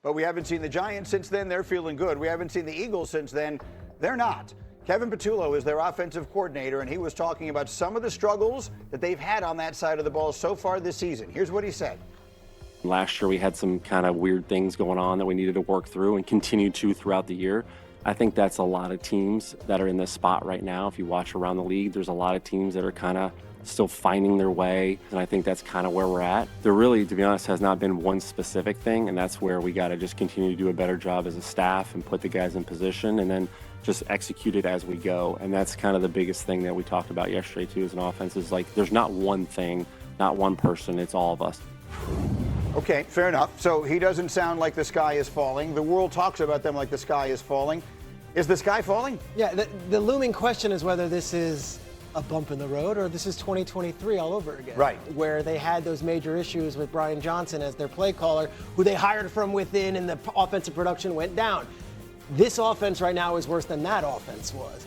But we haven't seen the Giants since then. They're feeling good. We haven't seen the Eagles since then. They're not. Kevin Patullo is their offensive coordinator, and he was talking about some of the struggles that they've had on that side of the ball so far this season. Here's what he said. Last year we had some kind of weird things going on that we needed to work through and continue to throughout the year. I think that's a lot of teams that are in this spot right now. If you watch around the league, there's a lot of teams that are kind of still finding their way, and I think that's kind of where we're at. There really, to be honest, has not been one specific thing, and that's where we got to just continue to do a better job as a staff and put the guys in position and then just execute it as we go. And that's kind of the biggest thing that we talked about yesterday too as an offense is like there's not one thing, not one person, it's all of us. Okay, fair enough. So he doesn't sound like the sky is falling. The world talks about them like the sky is falling. Is the sky falling? Yeah, the looming question is whether this is a bump in the road or this is 2023 all over again. Right. Where they had those major issues with Brian Johnson as their play caller, who they hired from within, and the offensive production went down. This offense right now is worse than that offense was.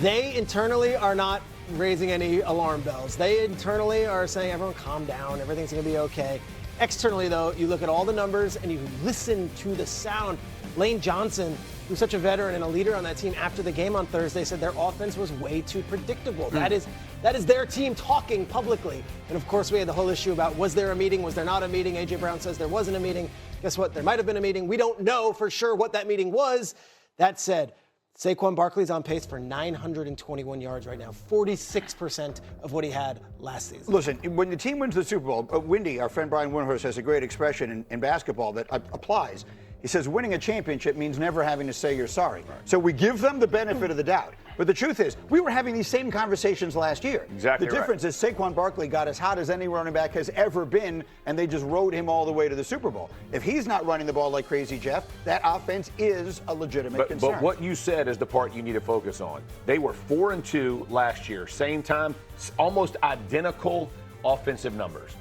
They internally are not raising any alarm bells. They internally are saying, everyone calm down, everything's going to be okay. Externally, though, you look at all the numbers and you listen to the sound. Lane Johnson, who's such a veteran and a leader on that team, after the game on Thursday said their offense was way too predictable. That is their team talking publicly. And of course, we had the whole issue about was there a meeting, was there not a meeting? A.J. Brown says there wasn't a meeting. Guess what? There might have been a meeting. We don't know for sure what that meeting was. That said, Saquon Barkley's on pace for 921 yards right now, 46% of what he had last season. Listen, when the team wins the Super Bowl, Windy, our friend Brian Windhorst, has a great expression in basketball that applies. He says winning a championship means never having to say you're sorry. Right. So we give them the benefit of the doubt. But the truth is, we were having these same conversations last year. Exactly. The difference is Saquon Barkley got as hot as any running back has ever been, and they just rode him all the way to the Super Bowl. If he's not running the ball like crazy, Jeff, that offense is a legitimate concern. But what you said is the part you need to focus on. They were 4-2 last year. Same time, almost identical offensive numbers.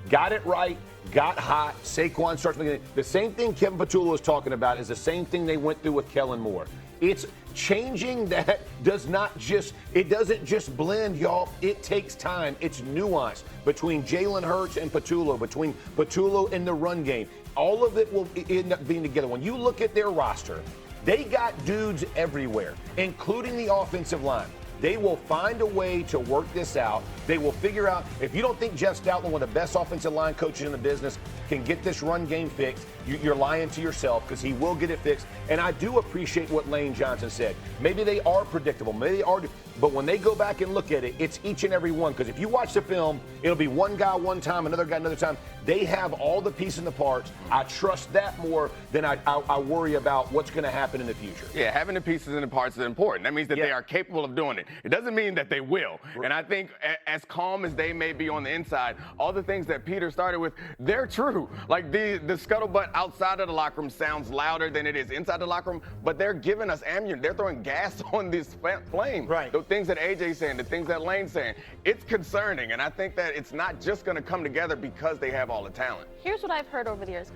Got it right, got hot. Saquon starts making it. The same thing Kevin Patullo was talking about is the same thing they went through with Kellen Moore. It's changing that it doesn't just blend, y'all. It takes time. It's nuance between Jalen Hurts and Patullo, between Patullo and the run game. All of it will end up being together. When you look at their roster, they got dudes everywhere, including the offensive line. They will find a way to work this out. They will figure out, if you don't think Jeff Stoutland, one of the best offensive line coaches in the business, can get this run game fixed, you're lying to yourself, because he will get it fixed. And I do appreciate what Lane Johnson said. Maybe they are predictable. Maybe they are. But when they go back and look at it, it's each and every one. Because if you watch the film, it'll be one guy one time, another guy another time. They have all the pieces and the parts. I trust that more than I worry about what's going to happen in the future. Yeah, having the pieces and the parts is important. That means that they are capable of doing it. It doesn't mean that they will. And I think as calm as they may be on the inside, all the things that Peter started with, they're true. Like the scuttlebutt outside of the locker room sounds louder than it is inside the locker room, but they're giving us ammunition. They're throwing gas on this flame. Right. The things that AJ's saying, the things that Lane's saying, it's concerning. And I think that it's not just going to come together because they have all the talent. Here's what I've heard over the years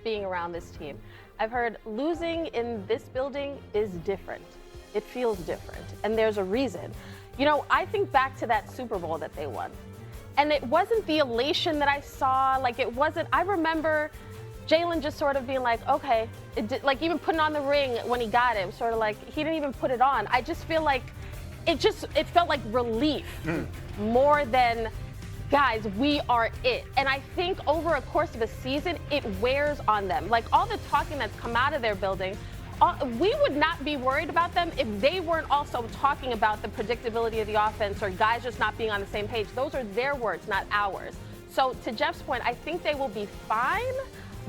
being around this team. I've heard losing in this building is different. It feels different, and there's a reason. You know, I think back to that Super Bowl that they won, and it wasn't the elation that I saw. Like, it wasn't, I remember Jalen just sort of being like, okay, like even putting on the ring when he got it, sort of like he didn't even put it on. I just feel like it felt like relief more than, guys, we are it. And I think over a course of a season, it wears on them. Like all the talking that's come out of their building, we would not be worried about them if they weren't also talking about the predictability of the offense or guys just not being on the same page. Those are their words, not ours. So to Jeff's point, I think they will be fine,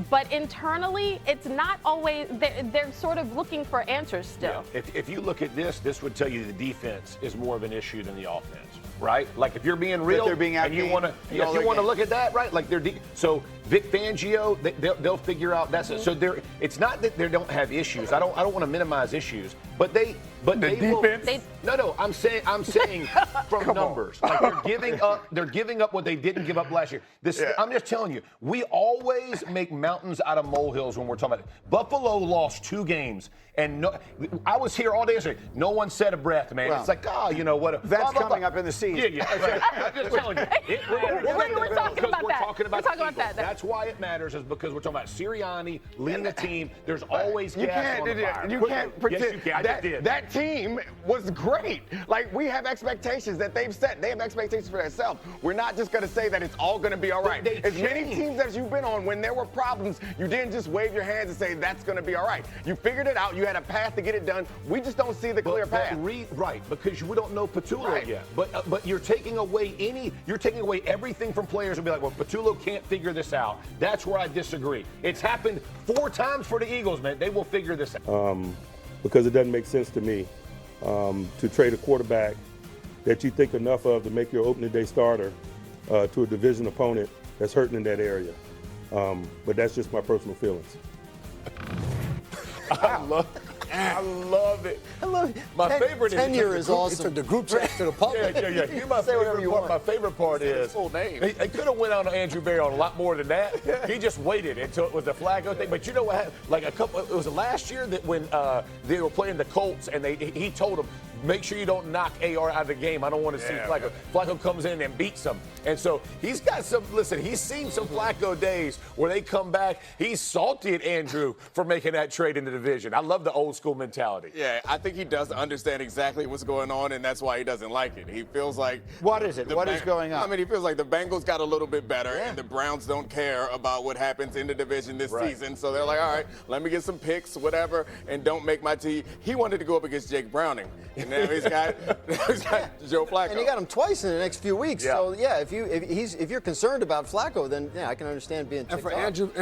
but internally, it's not always, they're sort of looking for answers still. Yeah. If you look at this would tell you the defense is more of an issue than the offense, right? Like if you're being real and you want to look at that, right? Like so Vic Fangio, they'll figure out that's it. So it's not that they don't have issues. I don't want to minimize issues, but they defense? No, I'm saying from numbers. Like they're giving up what they didn't give up last year. I'm just telling you, we always make mountains out of molehills when we're talking about it. Buffalo lost 2 games, and I was here all day yesterday. No one said a breath, man. Well, it's like, you know what? That's coming up in the season. season. Yeah. Right. I'm just telling you. It matters. We're talking about that. Talking about We're talking the about that. Eagles. That's why it matters, is because we're talking about Sirianni leading the team. There's always gas on the fire. You can't pretend. Yes, you can. I just did. That team was great. Like, we have expectations that they've set. They have expectations for themselves. We're not just going to say that it's all going to be all right. As many teams as you've been on, when there were problems, you didn't just wave your hands and say that's going to be all right. You figured it out. You had a path to get it done. We just don't see the clear path. Right, because we don't know Patullo yet. But you're taking away everything from players and be like, well, Patullo can't figure this out. That's where I disagree. It's happened 4 times for the Eagles, man. They will figure this out. Because it doesn't make sense to me to trade a quarterback that you think enough of to make your opening day starter to a division opponent that's hurting in that area. But that's just my personal feelings. I love it. I love it. My favorite tenure is awesome. He took the group chat to the public. Yeah. Here's my favorite part. My favorite part is full name. They could have went on Andrew Berry on a lot more than that. He just waited until it was the Flacco thing. But you know what happened? Like it was last year that when they were playing the Colts and he told them, make sure you don't knock AR out of the game. I don't want to see Flacco. Flacco comes in and beats them. And so he's got he's seen some Flacco days where they come back. He's salty at Andrew for making that trade in the division. I love the old school mentality. Yeah, I think he does understand exactly what's going on, and that's why he doesn't like it. He feels like... What is it? What is going on? I mean, he feels like the Bengals got a little bit better, and the Browns don't care about what happens in the division this season. So they're like, all right, let me get some picks, whatever, and don't make my team. He wanted to go up against Jake Browning, and now he's got Joe Flacco. And you got him twice in the next few weeks. Yeah. So yeah, if you're concerned about Flacco, then yeah, I can understand being ticked off.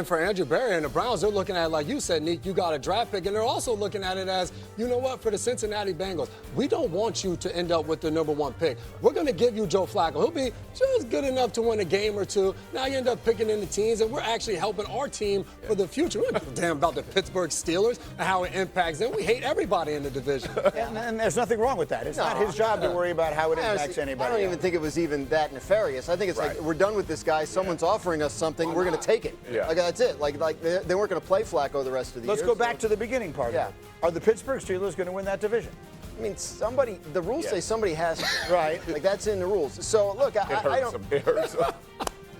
For Andrew Berry and the Browns, they're looking at it like you said, Nick, you got a draft pick, and they're also looking at it as, you know what, for the Cincinnati Bengals, we don't want you to end up with the #1 pick. We're going to give you Joe Flacco. He'll be just good enough to win a game or two. Now you end up picking in the teams, and we're actually helping our team for the future. We don't give a damn about the Pittsburgh Steelers and how it impacts them. We hate everybody in the division. And there's nothing wrong with that. It's not his job to worry about how it impacts anybody. I don't even think it was even that nefarious. I think it's like, we're done with this guy. Someone's offering us something. We're going to take it. Yeah. Like, that's it. Like they weren't going to play Flacco the rest of the year. Let's go back to the beginning part of it. Are the Pittsburgh Steelers going to win that division? I mean, the rules say somebody has to. Right. Like, that's in the rules. So, look, I don't. It hurts them.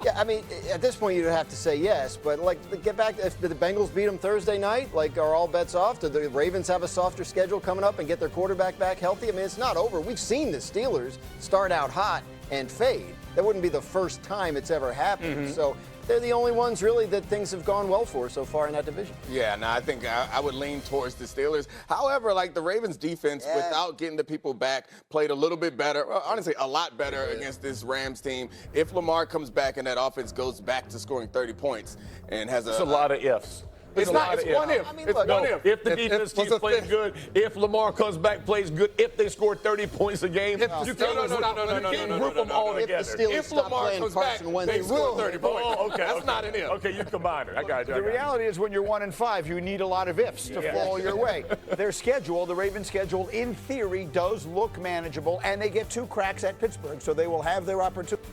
Yeah, I mean, at this point, you'd have to say yes. But, like, get back. If the Bengals beat them Thursday night, like, are all bets off? Do the Ravens have a softer schedule coming up and get their quarterback back healthy? I mean, it's not over. We've seen the Steelers start out hot and fade. That wouldn't be the first time it's ever happened. So they're the only ones, really, that things have gone well for so far in that division. Yeah, no, I think I would lean towards the Steelers. However, like the Ravens defense, without getting the people back, played a little bit better, honestly, a lot better against this Rams team. If Lamar comes back and that offense goes back to scoring 30 points and has It's a lot of ifs. It's one if. I mean, It's look, one if. If the defense keeps playing good, if Lamar comes back, plays good, if they score 30 points a game, you can't group them all together. If the Steelers stop Lamar playing comes back, Carson Wentz, they they score will. 30 points. Oh, okay. That's not an if. Okay, you combined it. I got you. The reality is when you're 1-5, you need a lot of ifs to fall your way. Their schedule, the Ravens' schedule, in theory, does look manageable, and they get 2 cracks at Pittsburgh, so they will have their opportunity.